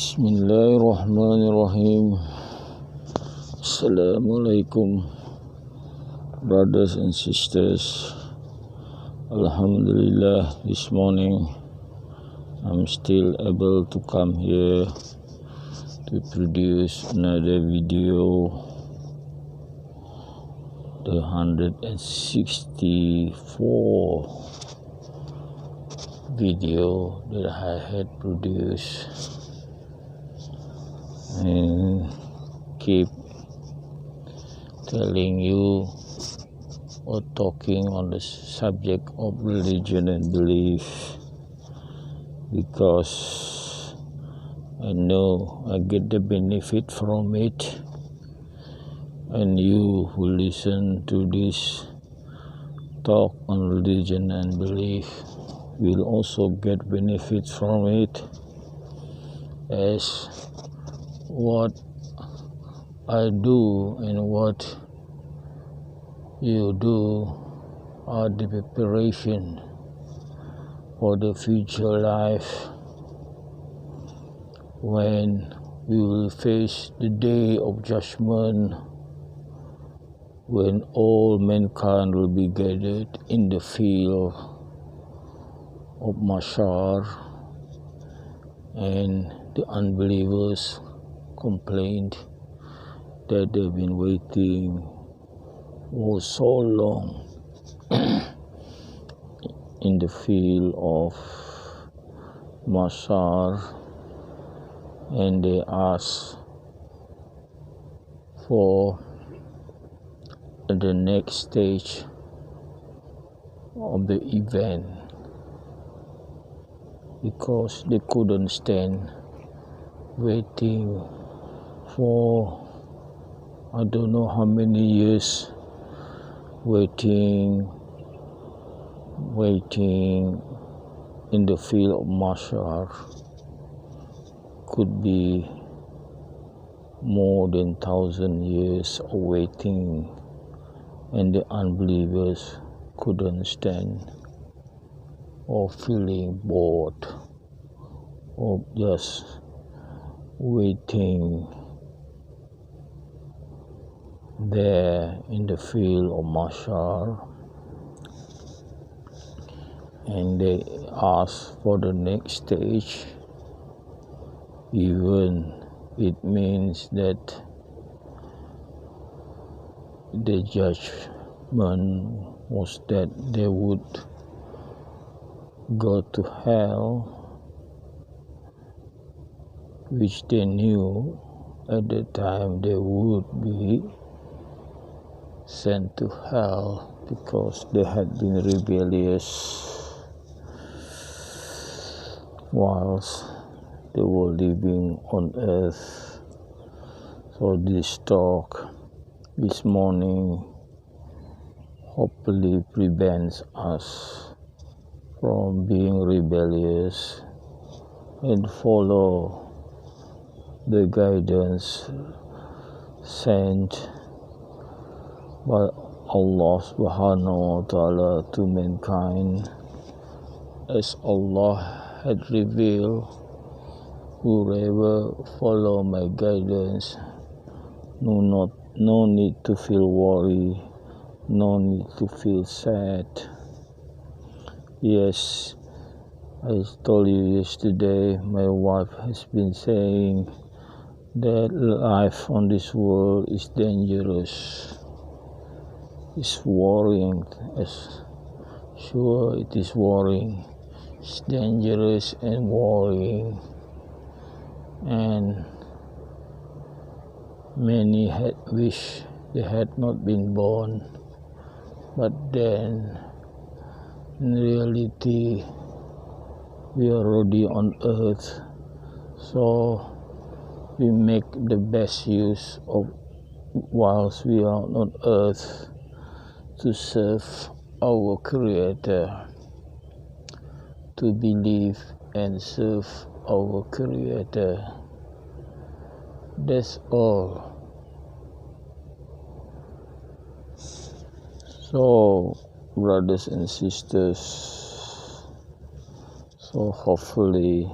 Bismillahirrahmanirrahim. Assalamualaikum, brothers and sisters. Alhamdulillah, this morning I'm still able to come here to produce another video, the 164 video that I had produced, and keep telling you or talking on the subject of religion and belief, because I know I get the benefit from it, and you who listen to this talk on religion and belief will also get benefits from it, as what I do and what you do are the preparation for the future life, when we will face the day of judgment, when all mankind will be gathered in the field of Mashar, and the unbelievers complained that they've been waiting for so long in the field of Mashar, and they asked for the next stage of the event, because they couldn't stand waiting for I don't know how many years, waiting in the field of Mashar. Could be more than 1,000 years of waiting, and the unbelievers couldn't stand, or feeling bored of just waiting there in the field of Mashar, and they ask for the next stage, even it means that the judgment was that they would go to hell, which they knew at the time they would be sent to hell because they had been rebellious whilst they were living on earth. So this talk this morning hopefully prevents us from being rebellious and follow the guidance sent by Allah subhanahu wa ta'ala to mankind, as Allah had revealed, whoever follow my guidance, no need to feel worry, no need to feel sad. Yes, I told you yesterday, my wife has been saying that life on this world is dangerous. It's worrying, as sure it is worrying. It's dangerous and worrying, and many had wished they had not been born, but then in reality we are already on earth, so we make the best use of whilst we are on earth to serve our Creator, to believe and serve our Creator. That's all. So, brothers and sisters, so hopefully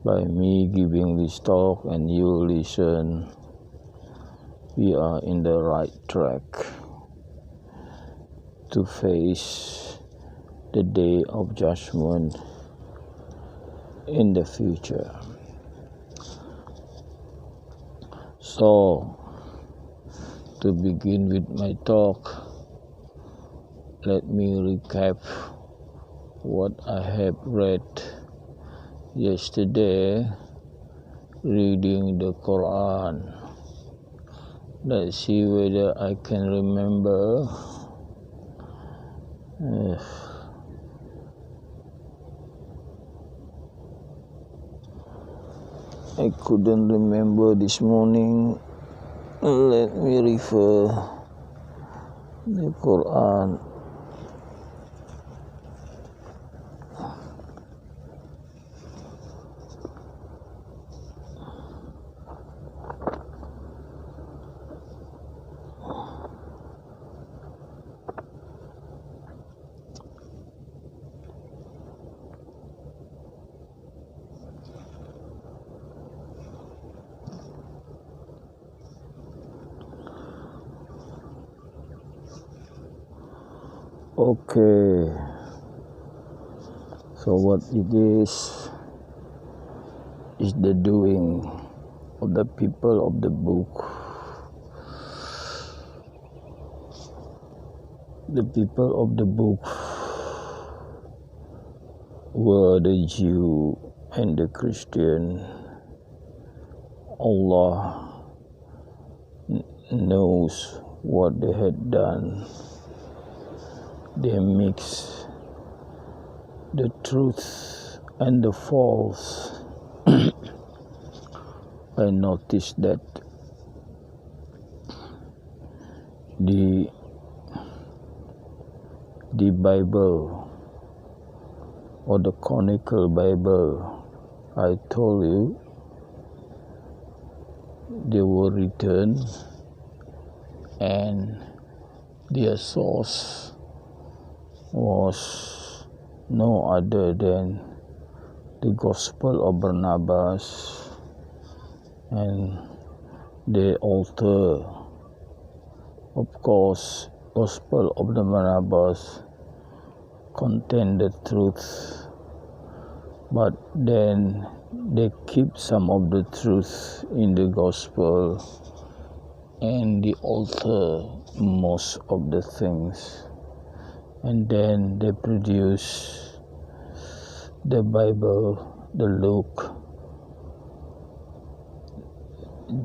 by me giving this talk and you listen, we are in the right track to face the day of judgment in the future. So, to begin with my talk, let me recap what I have read yesterday reading the Koran. Let's see whether I can remember. I couldn't remember this morning. Let me refer the Quran. Okay, so what it is the doing of the people of the book. The people of the book were the Jew and the Christian. Allah knows what they had done. They mix the truth and the false. I noticed that the Bible or the canonical Bible I told you, they were written and their source was no other than the Gospel of Barnabas, and the author, of course, Gospel of the Barnabas contained the truth, but then they keep some of the truth in the Gospel and the author most of the things. And then they produce the Bible, the Luke,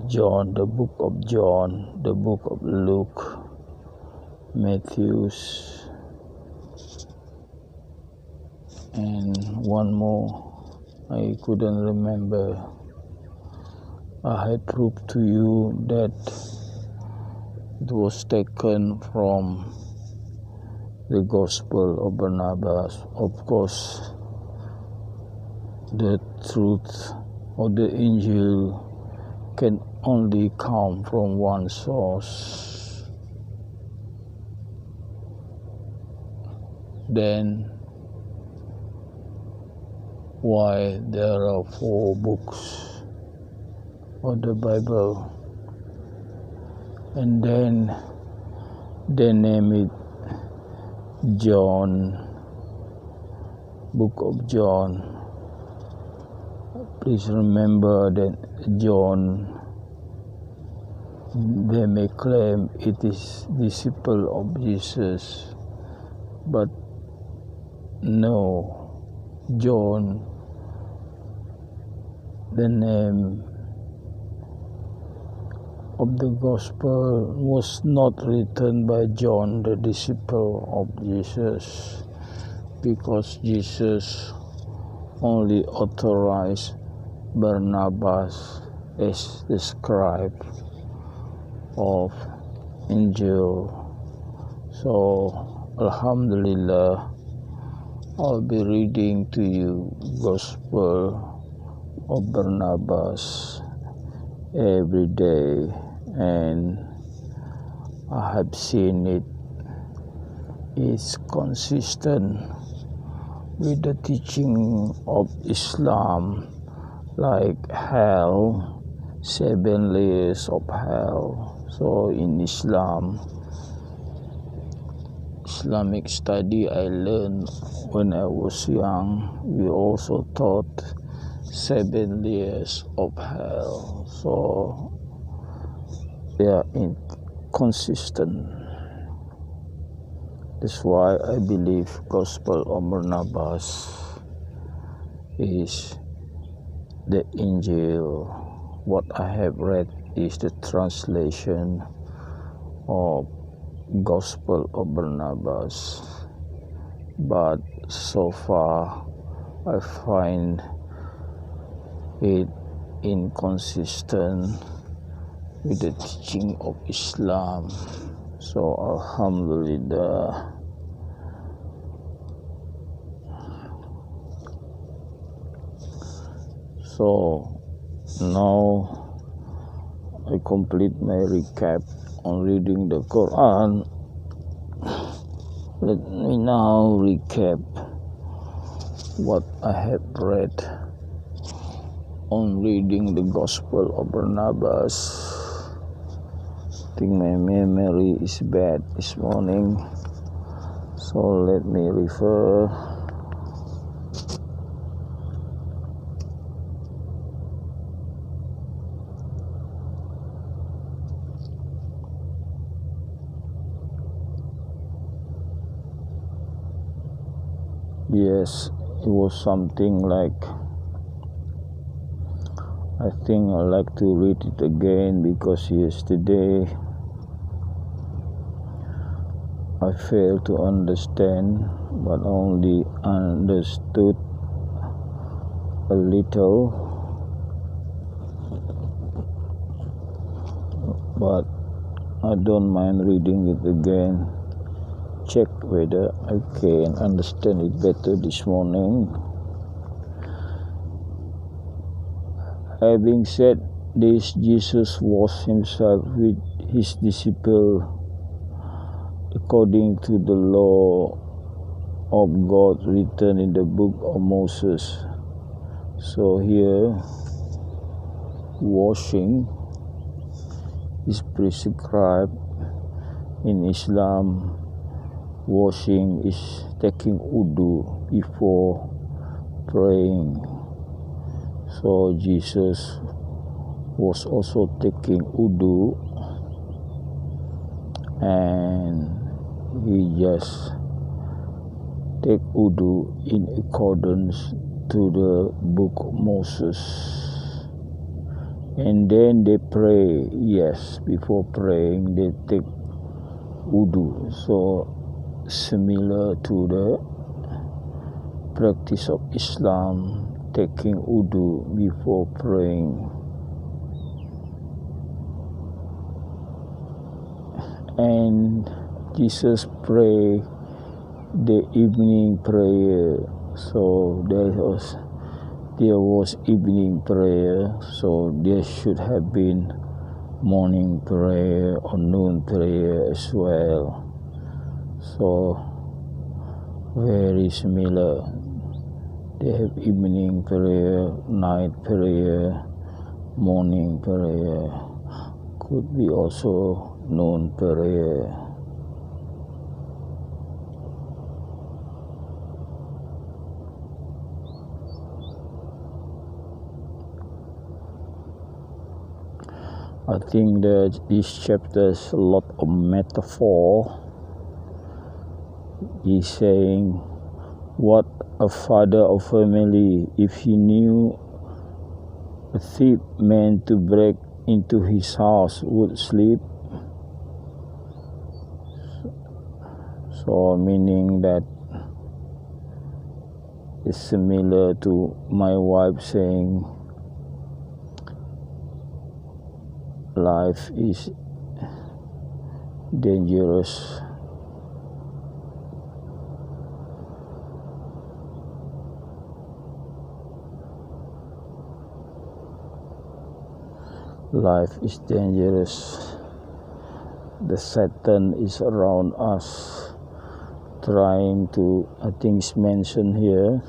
John, the book of John, the book of Luke, Matthews, and one more I couldn't remember. I had proved to you that it was taken from the Gospel of Barnabas. Of course, the truth of the Injil can only come from one source. Then why there are 4 books of the Bible, and then they name it John, book of John. Please remember that John, they may claim it is disciple of Jesus, but no, John, the name of the Gospel, was not written by John, the disciple of Jesus, because Jesus only authorized Barnabas as the scribe of Injil. So, Alhamdulillah, I'll be reading to you Gospel of Barnabas every day, and I have seen it is consistent with the teaching of Islam like hell, 7 layers of hell. So in Islamic study I learned when I was young, we also taught 7 layers of hell. So they are inconsistent. That's why I believe Gospel of Barnabas is the Injil. What I have read is the translation of Gospel of Barnabas, but so far I find it inconsistent with the teaching of Islam. So Alhamdulillah. So now I complete my recap on reading the Quran. Let me now recap what I have read on reading the Gospel of Barnabas. I think my memory is bad this morning, so let me refer. Yes, it was something like, I think I like to read it again because yesterday I failed to understand, but only understood a little. But I don't mind reading it again. Check whether I can understand it better this morning. Having said this, Jesus washed himself with his disciples according to the law of God written in the book of Moses. So here, washing is prescribed in Islam. Washing is taking wudu before praying. So Jesus was also taking wudu, and he just take wudu in accordance to the book of Moses. And then they pray. Yes, before praying they take wudu. So similar to the practice of Islam, taking wudu before praying. And Jesus prayed the evening prayer. So there was evening prayer, so there should have been morning prayer or noon prayer as well. So very similar. They have evening prayer, night prayer, morning prayer. Could be also noon prayer. I think that this chapter is a lot of metaphor. He's saying what a father of family, if he knew a thief meant to break into his house, would sleep. So meaning that it's similar to my wife saying life is dangerous. Life is dangerous. The Satan is around us, trying to, I think it's mentioned here,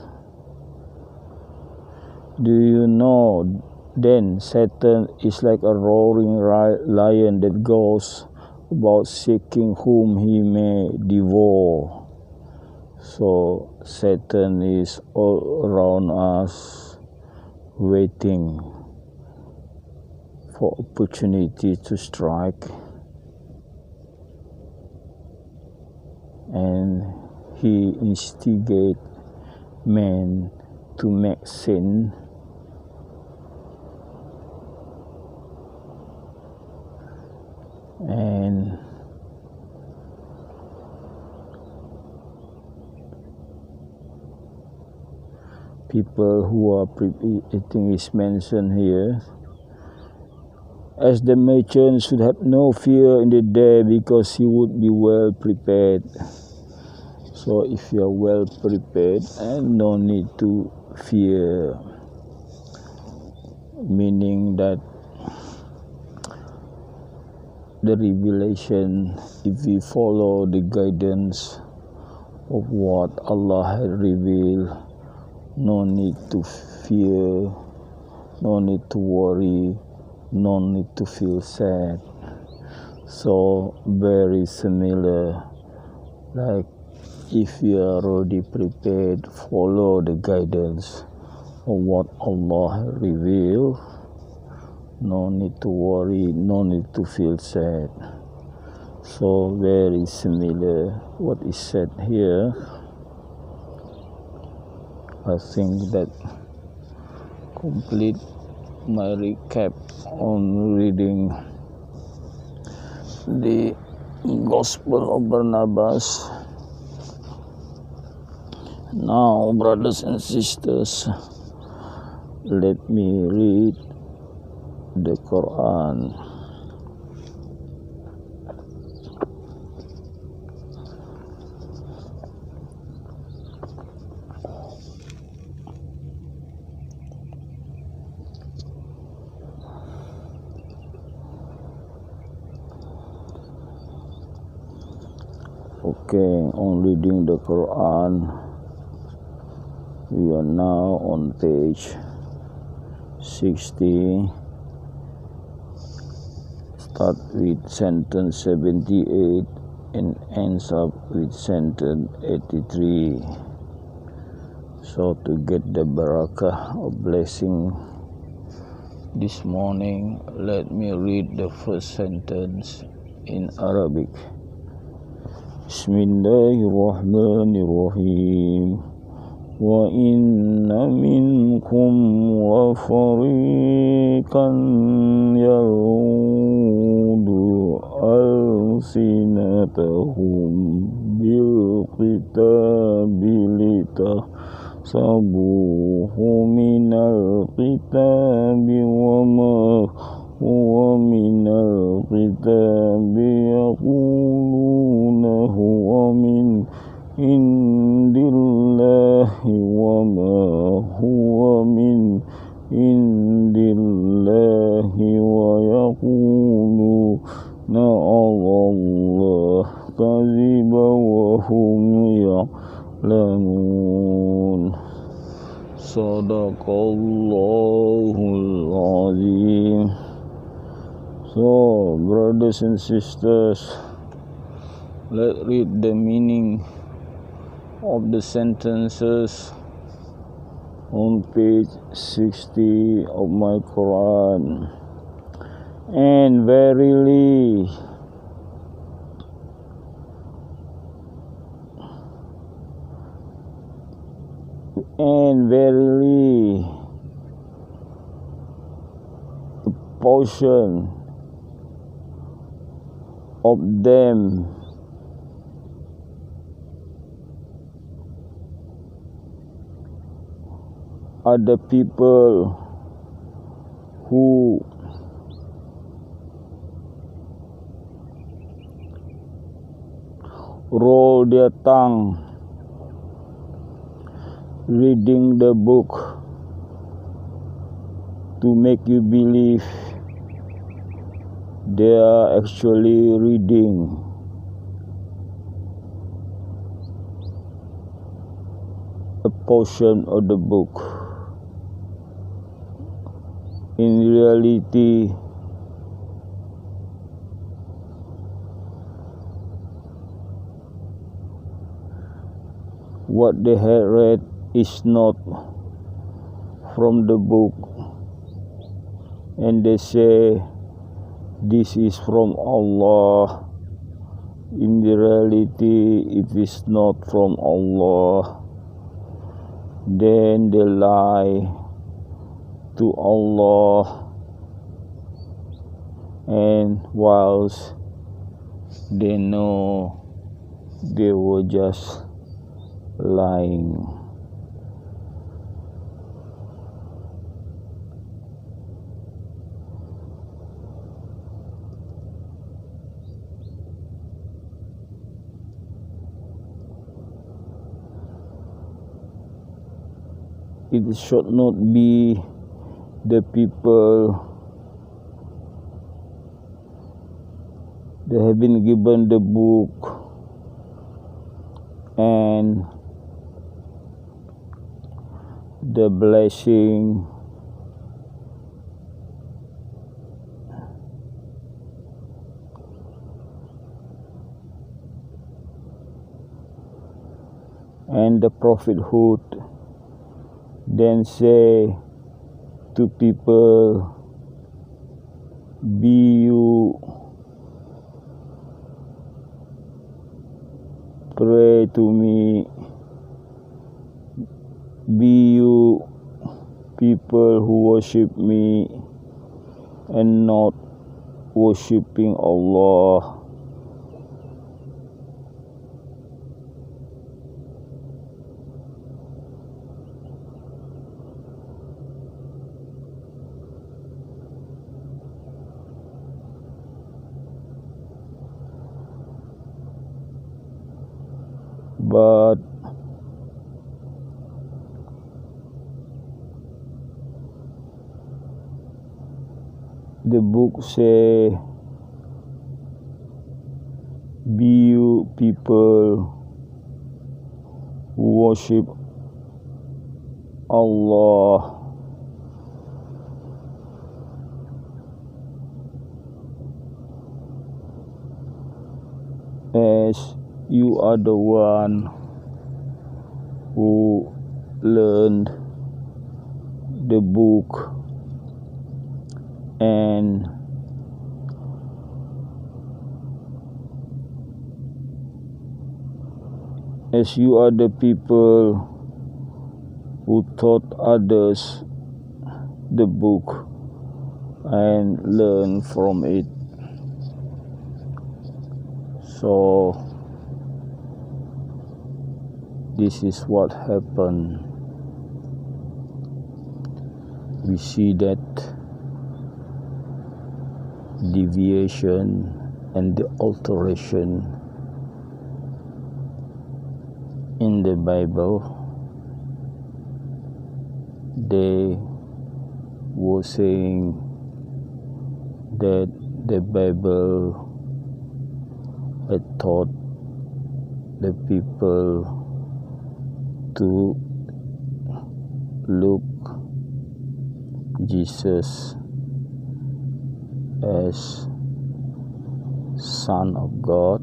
Do you know then Satan is like a roaring lion that goes about seeking whom he may devour. So Satan is all around us, waiting for opportunity to strike, and he instigates men to make sin, and people who are eating is mentioned here. As the merchant should have no fear in the day, because he would be well prepared. So if you are well prepared, and no need to fear, meaning that the revelation, if we follow the guidance of what Allah has revealed, no need to fear, no need to worry, no need to feel sad. So very similar, like if you are already prepared, follow the guidance of what Allah has revealed, no need to worry, no need to feel sad. So very similar what is said here. I think that complete my recap on reading the Gospel of Barnabas. Now, brothers and sisters, let me read the Quran. Okay, on reading the Quran, we are now on page 60. Start with sentence 78 and ends up with sentence 83. So to get the barakah of blessing this morning, let me read the first sentence in Arabic. Bismillahirrahmanirrahim. Wa inna minkum wa fariqan yarudu alsinatahum bil kitabi litahsabuhu minal kitabi wa ma huwa minal kitabi yaquluna huwa min indillahi wa ma huwa min indillahi wa yaquluna Allah kaziba wa hum ya'lamun. Sadaqallahul azim. So, brothers and sisters, let's read the meaning of the sentences on page 60 of my Quran. And verily, the portion of them are the people who roll their tongue reading the book to make you believe they are actually reading a portion of the book. In reality, what they had read is not from the book, and they say this is from Allah. In the reality, it is not from Allah. Then they lie to Allah, and whilst they know they were just lying. It should not be the people that have been given the book and the blessing and the prophethood then say to people, be you pray to me, be you people who worship me and not worshipping Allah. But the book say, be you people who worship Allah. As you are the one who learned the book and as you are the people who taught others the book and learn from it. So this is what happened. We see that deviation and the alteration in the Bible. They were saying that the Bible had taught the people to look Jesus as Son of God,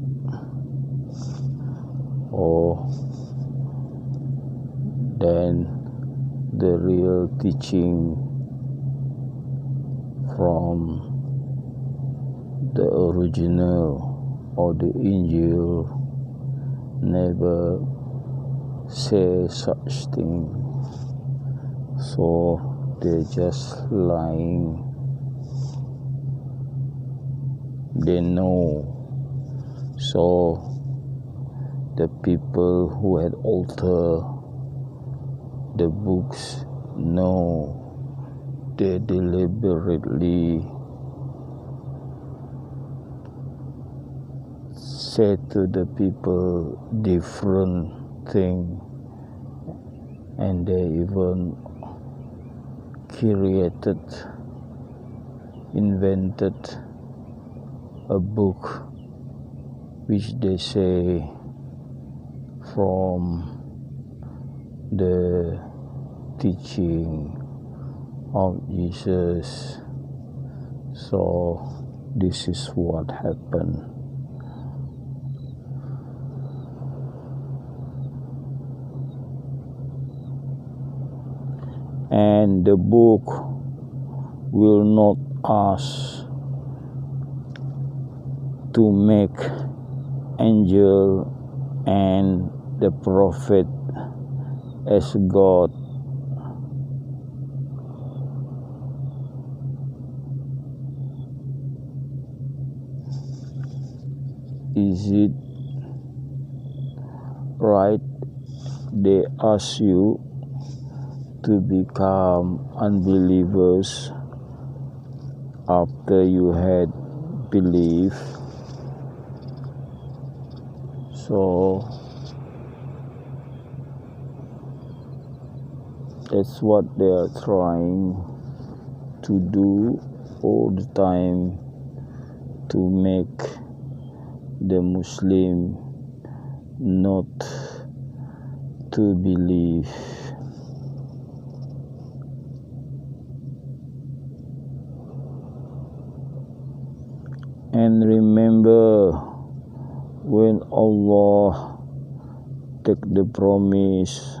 or then the real teaching from the original or the Injil never say such thing. So they're just lying. They know. So the people who had altered the books know. They deliberately said to the people different thing, and they even invented a book which they say from the teaching of Jesus. So this is what happened. And the book will not ask to make angel and the prophet as God. Is it right they ask you to become unbelievers after you had believed? So that's what they are trying to do all the time, to make the Muslim not to believe. And remember, when Allah take the promise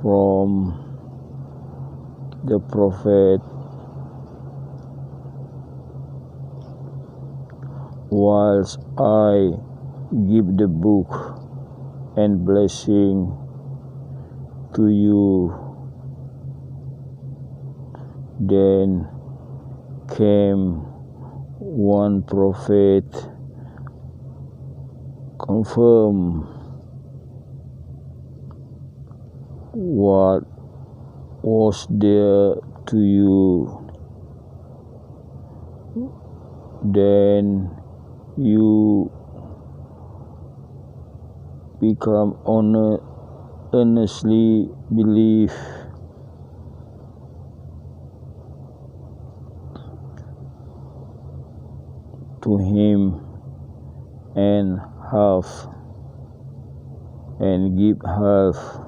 from the prophet, whilst I give the book and blessing to you, then came one prophet confirm what was there to you, then you become earnestly believe to him and half and give half.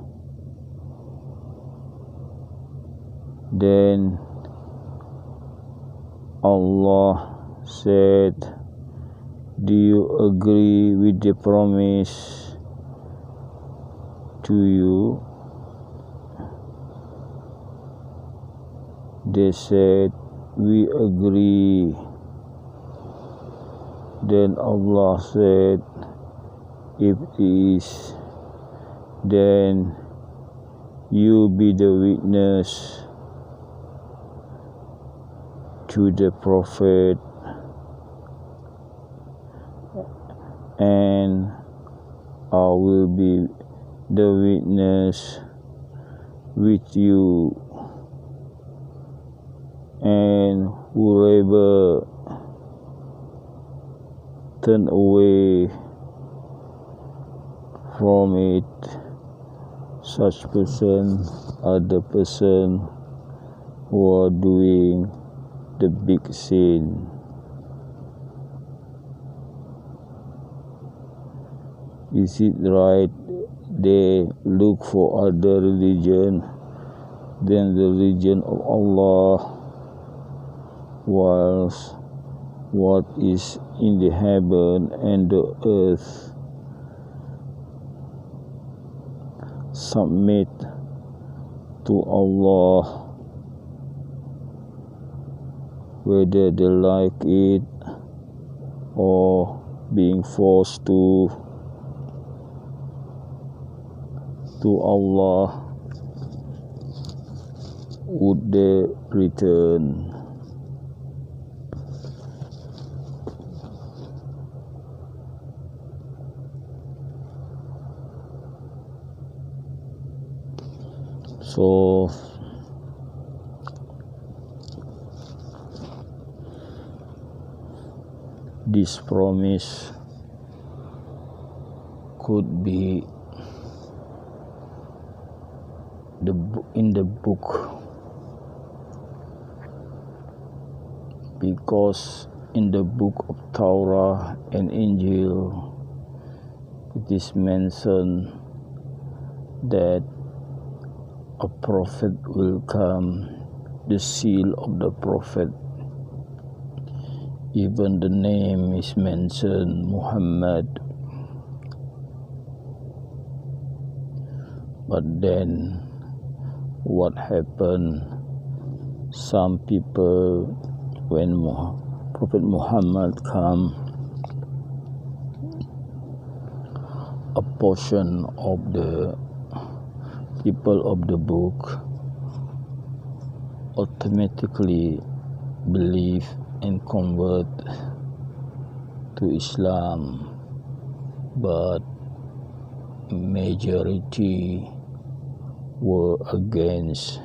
Then Allah said, do you agree with the promise to you? They said, we agree. Then Allah said, if it is, then you be the witness to the prophet, and I will be the witness with you, and whoever turn away from it, such person are the person who are doing the big sin. Is it right they look for other religion than the religion of Allah, whilst what is in the heaven and the earth submit to Allah, whether they like it or being forced to Allah would they return. So this promise could be in the book, because in the book of Torah and Injil it is mentioned that a prophet will come the seal of the Prophet. Even the name is mentioned, Muhammad. But then, what happened? Some people, when Prophet Muhammad come, a portion of the people of the book automatically believe and convert to Islam, but majority were against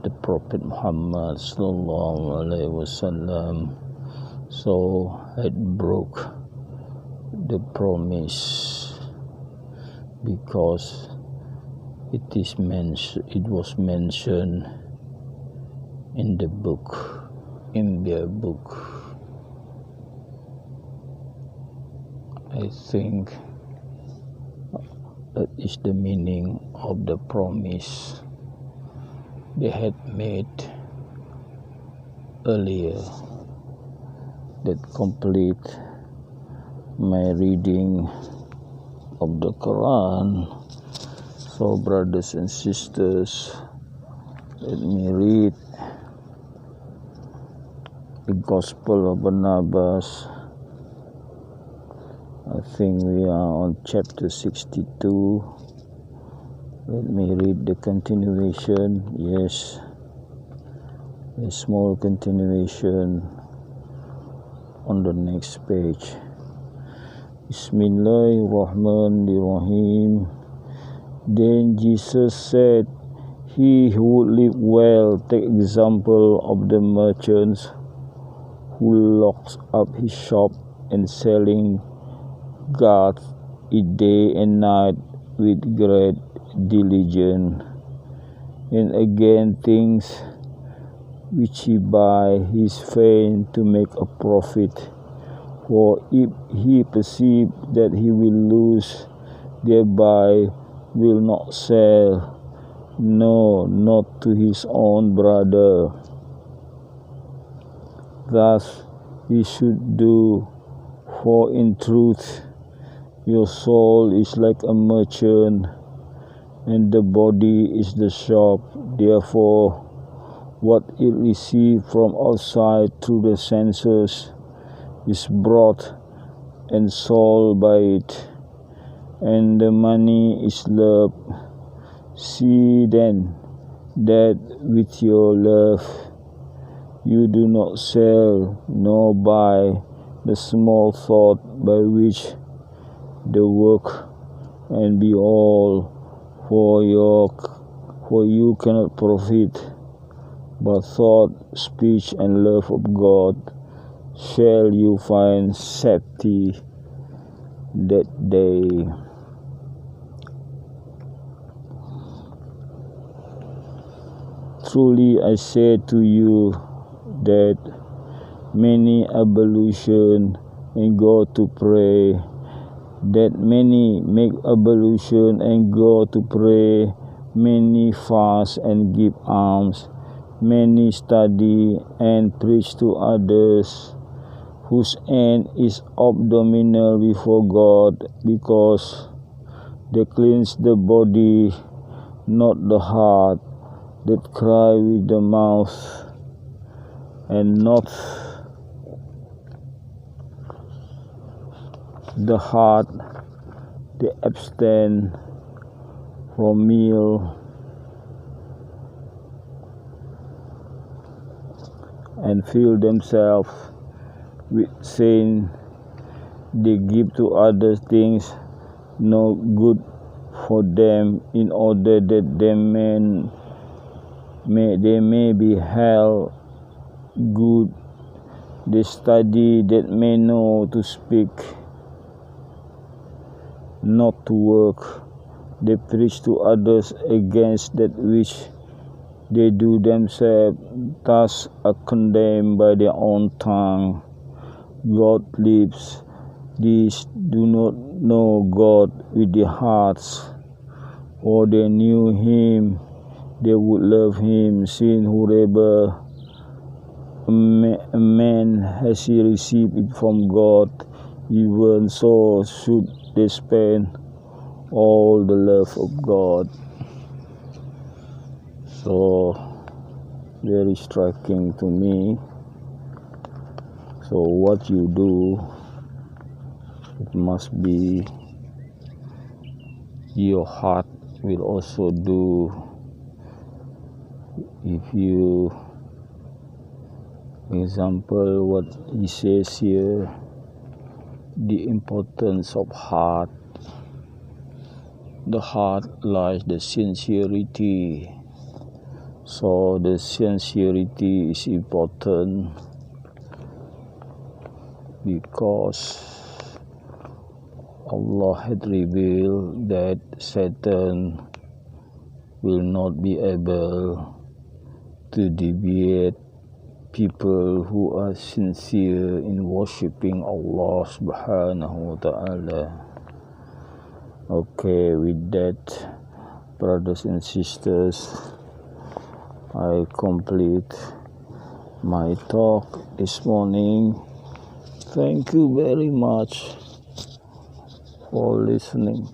the Prophet Muhammad sallallahu alaihi wasallam, so had broke the promise, because it was mentioned in the book, in their book. I think that is the meaning of the promise they had made earlier. That complete my reading of the Koran. So brothers and sisters, let me read the Gospel of Barnabas. I think we are on chapter 62. Let me read the continuation. Yes, a small continuation on the next page. Bismillahirrahmanirrahim. Then Jesus said, "He who would live well, take example of the merchants who locks up his shop and selling guards it day and night with great diligence. And again things which he buy, he is fain to make a profit. For if he perceive that he will lose thereby, will not sell, no, not to his own brother. Thus we should do, for in truth your soul is like a merchant, and the body is the shop. Therefore, what it receives from outside through the senses is brought and sold by it, and the money is love. See then that with your love you do not sell nor buy the small thought by which the work and be all, for you cannot profit, but thought, speech, and love of God shall you find safety that day." Truly I say to you that many ablution and go to pray, that many make ablution and go to pray, many fast and give alms, many study and preach to others, whose end is abdominal before God, because they cleanse the body, not the heart, that cry with the mouth, and not the heart. They abstain from meal and fill themselves with sin. They give to others things no good for them, in order that they may be held good. They study that may know to speak, not to work. They preach to others against that which they do themselves, thus are condemned by their own tongue. God lives. These do not know God with their hearts, for they knew him they would love him, since whoever a man has he received it from God, even so should they spend all the love of God. So very striking to me. So what you do, it must be your heart will also do. If you, example what he says here, the importance of heart. The heart lies the sincerity. So the sincerity is important because Allah had revealed that Satan will not be able to deviate people who are sincere in worshipping Allah subhanahu wa ta'ala. Okay, with that, brothers and sisters, I complete my talk this morning. Thank you very much for listening.